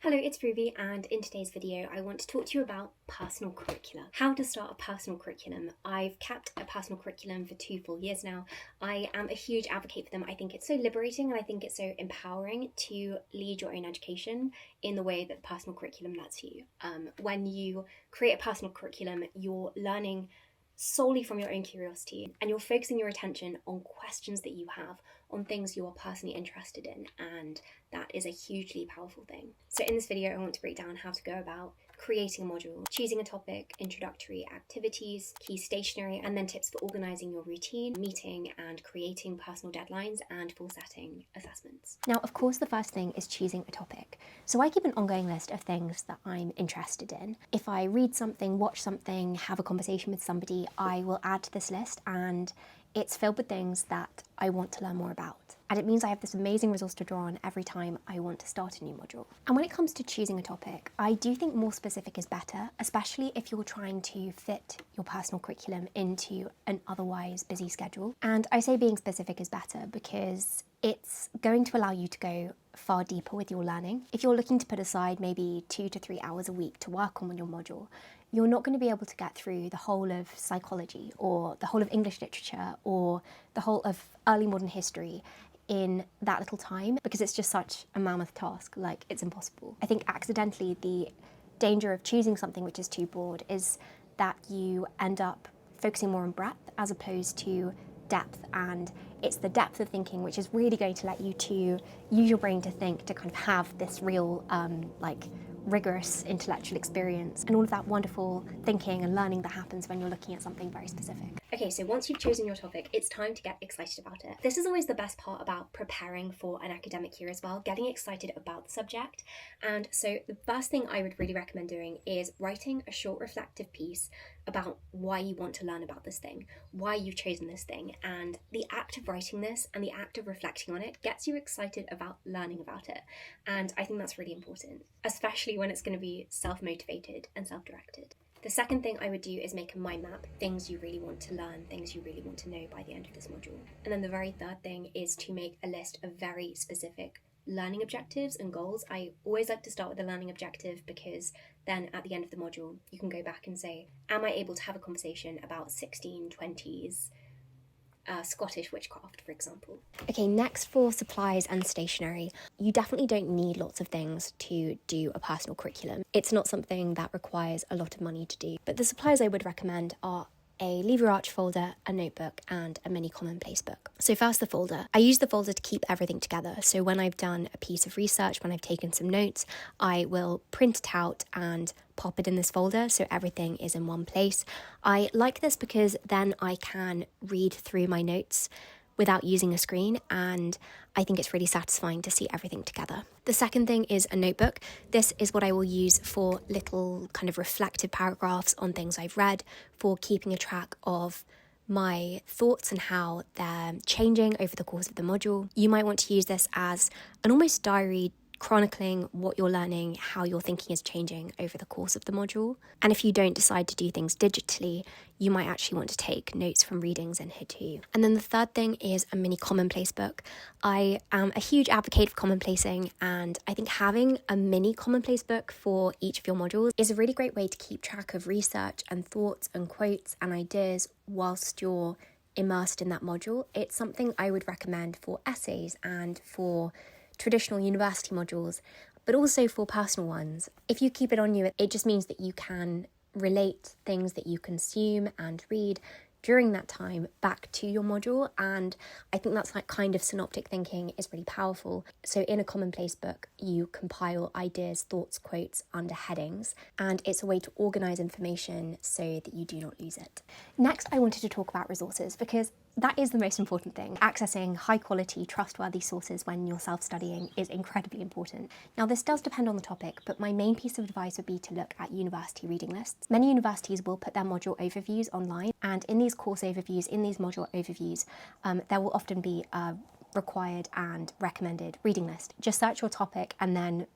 Hello, it's Ruby, and in today's video I want to talk to you about personal curricula. How to start a personal curriculum. I've kept a personal curriculum for 2 full years now. I am a huge advocate for them. I think it's so liberating and I think it's so empowering to lead your own education in the way that the personal curriculum lets you. When you create a personal curriculum, you're learning solely from your own curiosity and you're focusing your attention on questions that you have, on things you are personally interested in, and that is a hugely powerful thing. So in this video I want to break down how to go about creating a module, choosing a topic, introductory activities, key stationery, and then tips for organising your routine, meeting and creating personal deadlines, and for setting assessments. Now, of course, the first thing is choosing a topic. So I keep an ongoing list of things that I'm interested in. If I read something, watch something, have a conversation with somebody, I will add to this list, and it's filled with things that I want to learn more about. And it means I have this amazing resource to draw on every time I want to start a new module. And when it comes to choosing a topic, I do think more specific is better, especially if you're trying to fit your personal curriculum into an otherwise busy schedule. And I say being specific is better because it's going to allow you to go far deeper with your learning. If you're looking to put aside maybe 2 to 3 hours a week to work on your module, you're not going to be able to get through the whole of psychology or the whole of English literature or the whole of early modern history in that little time, because it's just such a mammoth task, like it's impossible. I think accidentally the danger of choosing something which is too broad is that you end up focusing more on breadth as opposed to depth, and it's the depth of thinking which is really going to let you to use your brain to think, to kind of have this real rigorous intellectual experience and all of that wonderful thinking and learning that happens when you're looking at something very specific. Okay, so once you've chosen your topic, it's time to get excited about it. This is always the best part about preparing for an academic year as well, getting excited about the subject. And so the first thing I would really recommend doing is writing a short reflective piece about why you want to learn about this thing, why you've chosen this thing, and the act of writing this and the act of reflecting on it gets you excited about learning about it. And I think that's really important, especially when it's going to be self-motivated and self-directed. The second thing I would do is make a mind map, things you really want to learn, things you really want to know by the end of this module. And then the very third thing is to make a list of very specific learning objectives and goals. I always like to start with a learning objective because then at the end of the module you can go back and say, am I able to have a conversation about 1620s Scottish witchcraft, for example. Okay, next for supplies and stationery. You definitely don't need lots of things to do a personal curriculum. It's not something that requires a lot of money to do, but the supplies I would recommend are a Leave Your Arch folder, a notebook, and a mini commonplace book. So first, the folder. I use the folder to keep everything together. So when I've done a piece of research, when I've taken some notes, I will print it out and pop it in this folder so everything is in one place. I like this because then I can read through my notes without using a screen, and I think it's really satisfying to see everything together. The second thing is a notebook. This is what I will use for little kind of reflective paragraphs on things I've read, for keeping a track of my thoughts and how they're changing over the course of the module. You might want to use this as an almost diary, chronicling what you're learning, how your thinking is changing over the course of the module. And if you don't decide to do things digitally, you might actually want to take notes from readings in here too. And then the third thing is a mini commonplace book. I am a huge advocate for commonplacing, and I think having a mini commonplace book for each of your modules is a really great way to keep track of research and thoughts and quotes and ideas whilst you're immersed in that module. It's something I would recommend for essays and for traditional university modules, but also for personal ones. If you keep it on you, it just means that you can relate things that you consume and read during that time back to your module, and I think that's like kind of synoptic thinking is really powerful. So in a commonplace book, you compile ideas, thoughts, quotes under headings, and it's a way to organise information so that you do not lose it. Next, I wanted to talk about resources because that is the most important thing. Accessing high quality, trustworthy sources when you're self-studying is incredibly important. Now, this does depend on the topic, but my main piece of advice would be to look at university reading lists. Many universities will put their module overviews online, and in these course overviews, in these module overviews, there will often be a required and recommended reading list. Just search your topic and then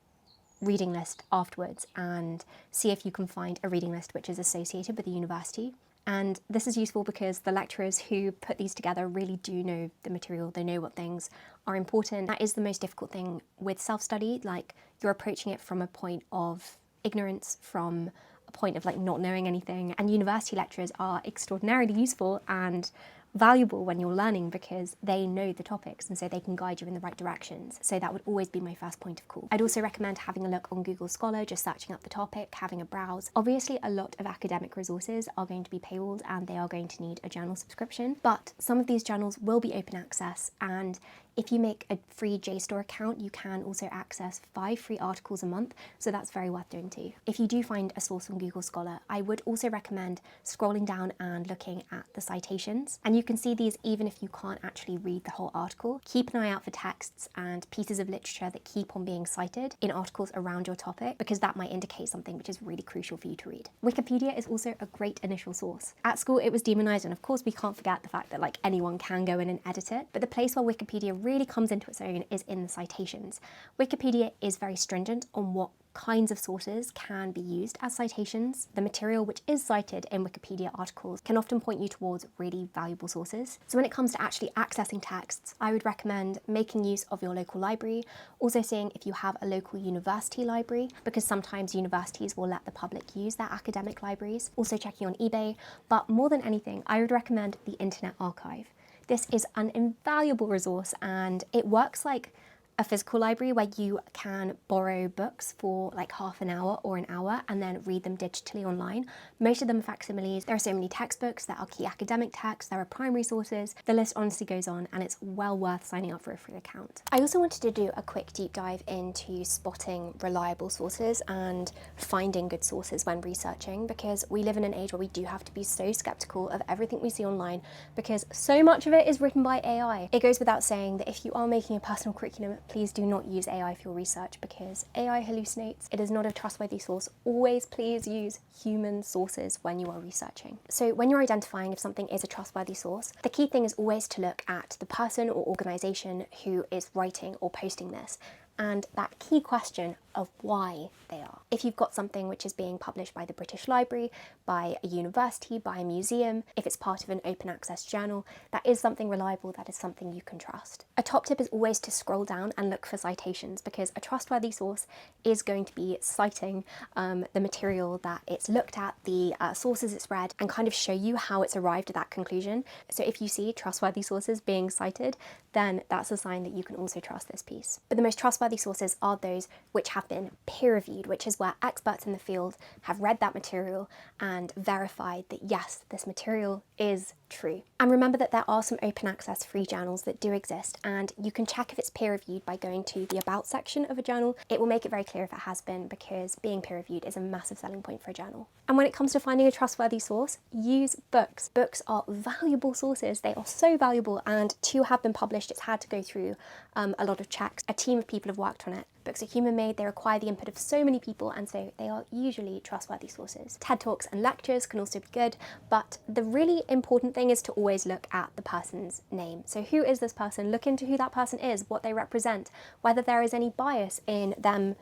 reading list afterwards and see if you can find a reading list which is associated with the university. And this is useful because the lecturers who put these together really do know the material, they know what things are important. That is the most difficult thing with self-study, like you're approaching it from a point of ignorance, from a point of like not knowing anything. And university lecturers are extraordinarily useful and valuable when you're learning because they know the topics and so they can guide you in the right directions. So that would always be my first point of call. I'd also recommend having a look on Google Scholar, just searching up the topic, having a browse. Obviously, a lot of academic resources are going to be paywalled and they are going to need a journal subscription, but some of these journals will be open access, and if you make a free JSTOR account, you can also access 5 free articles a month, so that's very worth doing too. If you do find a source on Google Scholar, I would also recommend scrolling down and looking at the citations. And you can see these even if you can't actually read the whole article. Keep an eye out for texts and pieces of literature that keep on being cited in articles around your topic, because that might indicate something which is really crucial for you to read. Wikipedia is also a great initial source. At school, it was demonized, and of course we can't forget the fact that like anyone can go in and edit it, but the place where Wikipedia really comes into its own is in the citations. Wikipedia is very stringent on what kinds of sources can be used as citations. The material which is cited in Wikipedia articles can often point you towards really valuable sources. So when it comes to actually accessing texts, I would recommend making use of your local library, also seeing if you have a local university library, because sometimes universities will let the public use their academic libraries, also checking on eBay, but more than anything, I would recommend the Internet Archive. This is an invaluable resource and it works like a physical library where you can borrow books for like half an hour or an hour and then read them digitally online. Most of them are facsimiles. There are so many textbooks, there are key academic texts, there are primary sources. The list honestly goes on and it's well worth signing up for a free account. I also wanted to do a quick deep dive into spotting reliable sources and finding good sources when researching, because we live in an age where we do have to be so skeptical of everything we see online because so much of it is written by AI. It goes without saying that if you are making a personal curriculum, please do not use AI for your research because AI hallucinates. It is not a trustworthy source. Always please use human sources when you are researching. So when you're identifying if something is a trustworthy source, the key thing is always to look at the person or organisation who is writing or posting this, and that key question of why they are. If you've got something which is being published by the British Library, by a university, by a museum, if it's part of an open access journal, that is something reliable, that is something you can trust. A top tip is always to scroll down and look for citations, because a trustworthy source is going to be citing the material that it's looked at, the sources it's read, and kind of show you how it's arrived at that conclusion. So if you see trustworthy sources being cited, then that's a sign that you can also trust this piece. But the most trustworthy sources are those which have been peer-reviewed, which is where experts in the field have read that material and verified that yes, this material is true. And remember that there are some open access free journals that do exist, and you can check if it's peer-reviewed by going to the About section of a journal. It will make it very clear if it has been, because being peer-reviewed is a massive selling point for a journal. And when it comes to finding a trustworthy source, use books. Books are valuable sources. They are so valuable, and to have been published, it's had to go through a lot of checks. A team of people have worked on it. Books are human-made, they require the input of so many people, and so they are usually trustworthy sources. TED Talks and lectures can also be good, but the really important thing is to always look at the person's name. So who is this person? Look into who that person is, what they represent, whether there is any bias in them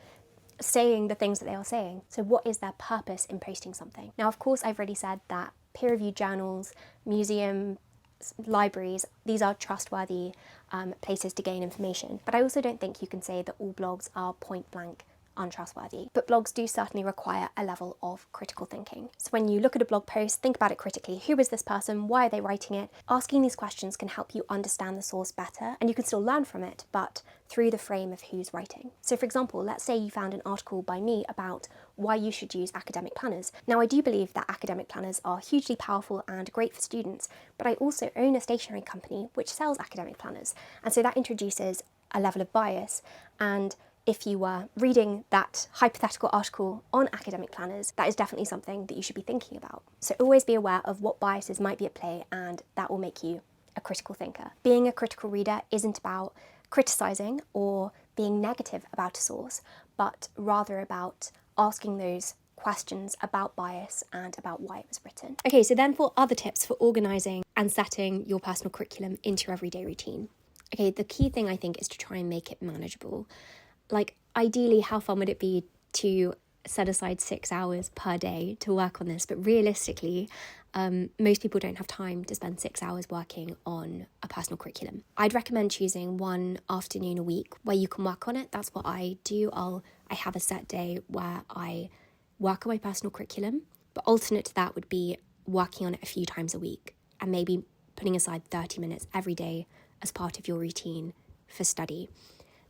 saying the things that they are saying. So what is their purpose in posting something? Now, of course, I've already said that peer-reviewed journals, museums, libraries, these are trustworthy places to gain information. But I also don't think you can say that all blogs are point blank untrustworthy. But blogs do certainly require a level of critical thinking. So when you look at a blog post, think about it critically. Who is this person? Why are they writing it? Asking these questions can help you understand the source better, and you can still learn from it, but through the frame of who's writing. So for example, let's say you found an article by me about why you should use academic planners. Now, I do believe that academic planners are hugely powerful and great for students, but I also own a stationery company which sells academic planners, and so that introduces a level of bias. And if you were reading that hypothetical article on academic planners, that is definitely something that you should be thinking about. So always be aware of what biases might be at play, and that will make you a critical thinker. Being a critical reader isn't about criticising or being negative about a source, but rather about asking those questions about bias and about why it was written. Okay, so then for other tips for organising and setting your personal curriculum into your everyday routine. Okay, the key thing I think is to try and make it manageable. Like, ideally, how fun would it be to set aside 6 hours per day to work on this, but realistically, most people don't have time to spend 6 hours working on a personal curriculum. I'd recommend choosing one afternoon a week where you can work on it. That's what I do. I have a set day where I work on my personal curriculum, but alternate to that would be working on it a few times a week and maybe putting aside 30 minutes every day as part of your routine for study.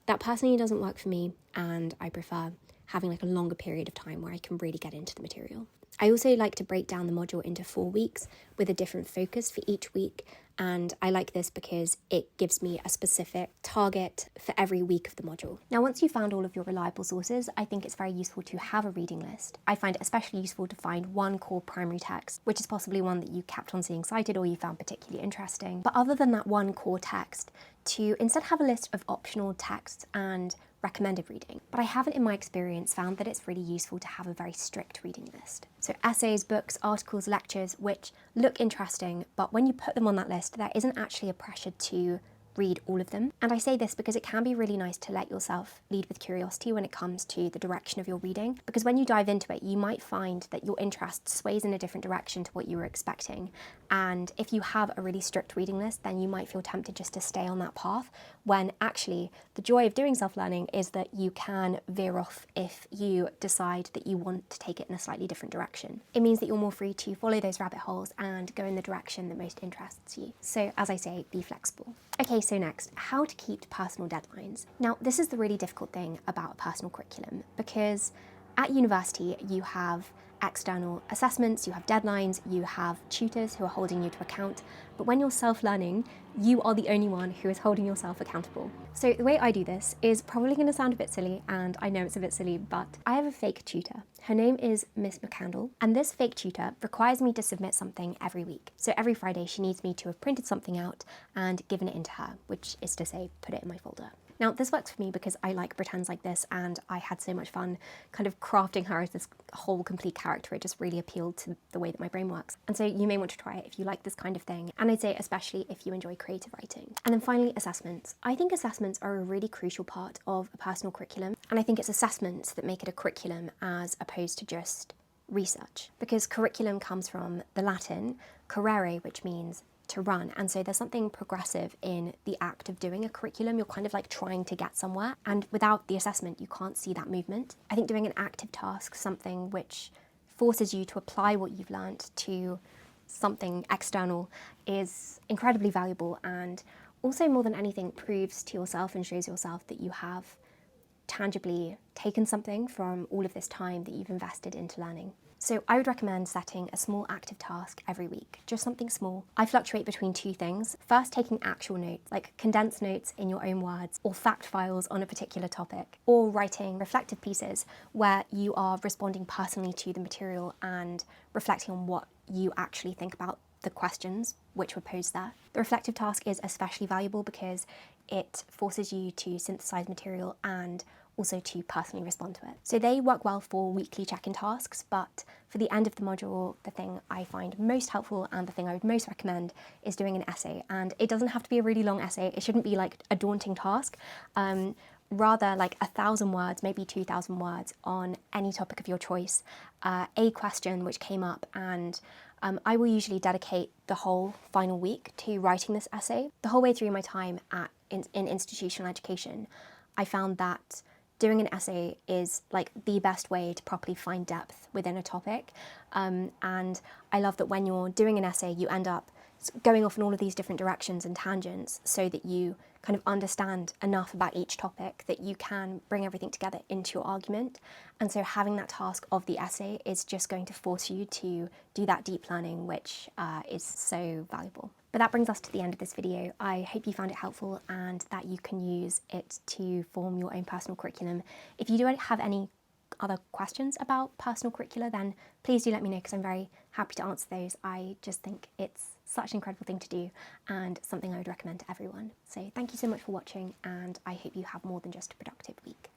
That personally doesn't work for me, and I prefer having like a longer period of time where I can really get into the material. I also like to break down the module into 4 weeks with a different focus for each week, and I like this because it gives me a specific target for every week of the module. Now, once you've found all of your reliable sources, I think it's very useful to have a reading list. I find it especially useful to find one core primary text, which is possibly one that you kept on seeing cited or you found particularly interesting. But other than that one core text, to instead have a list of optional texts and recommended reading. But I haven't, in my experience, found that it's really useful to have a very strict reading list. So essays, books, articles, lectures, which look interesting, but when you put them on that list, there isn't actually a pressure to read all of them. And I say this because it can be really nice to let yourself lead with curiosity when it comes to the direction of your reading, because when you dive into it, you might find that your interest sways in a different direction to what you were expecting. And if you have a really strict reading list, then you might feel tempted just to stay on that path, when actually the joy of doing self-learning is that you can veer off if you decide that you want to take it in a slightly different direction. It means that you're more free to follow those rabbit holes and go in the direction that most interests you. So as I say, be flexible. Okay, so next, how to keep to personal deadlines. Now, this is the really difficult thing about a personal curriculum, because at university you have external assessments, you have deadlines, you have tutors who are holding you to account, but when you're self-learning, you are the only one who is holding yourself accountable. So the way I do this is probably going to sound a bit silly, and I know it's a bit silly, but I have a fake tutor. Her name is Miss McCandle, and this fake tutor requires me to submit something every week. So every Friday she needs me to have printed something out and given it into her, which is to say, put it in my folder. Now, this works for me because I like pretends like this, and I had so much fun kind of crafting her as this whole complete character. It just really appealed to the way that my brain works. And so you may want to try it if you like this kind of thing. And I'd say especially if you enjoy creative writing. And then finally, assessments. I think assessments are a really crucial part of a personal curriculum. And I think it's assessments that make it a curriculum as opposed to just research. Because curriculum comes from the Latin currere, which means to run, and so there's something progressive in the act of doing a curriculum. You're kind of like trying to get somewhere, and without the assessment you can't see that movement. I think doing an active task, something which forces you to apply what you've learned to something external, is incredibly valuable, and also more than anything proves to yourself and shows yourself that you have tangibly taken something from all of this time that you've invested into learning. So I would recommend setting a small active task every week, just something small. I fluctuate between 2 things. First, taking actual notes, like condensed notes in your own words, or fact files on a particular topic, or writing reflective pieces where you are responding personally to the material and reflecting on what you actually think about the questions which were posed there. The reflective task is especially valuable because it forces you to synthesize material and also to personally respond to it. So they work well for weekly check-in tasks, but for the end of the module, the thing I find most helpful and the thing I would most recommend is doing an essay. And it doesn't have to be a really long essay. It shouldn't be like a daunting task. Rather like 1,000 words, maybe 2,000 words on any topic of your choice, a question which came up, and I will usually dedicate the whole final week to writing this essay. The whole way through my time in institutional education, I found that doing an essay is like the best way to properly find depth within a topic. And I love that when you're doing an essay, you end up going off in all of these different directions and tangents so that you kind of understand enough about each topic that you can bring everything together into your argument. And so having that task of the essay is just going to force you to do that deep learning, which is so valuable. But that brings us to the end of this video. I hope you found it helpful and that you can use it to form your own personal curriculum. If you do have any other questions about personal curricula, then please do let me know, because I'm very happy to answer those. I just think it's such an incredible thing to do and something I would recommend to everyone. So thank you so much for watching, and I hope you have more than just a productive week.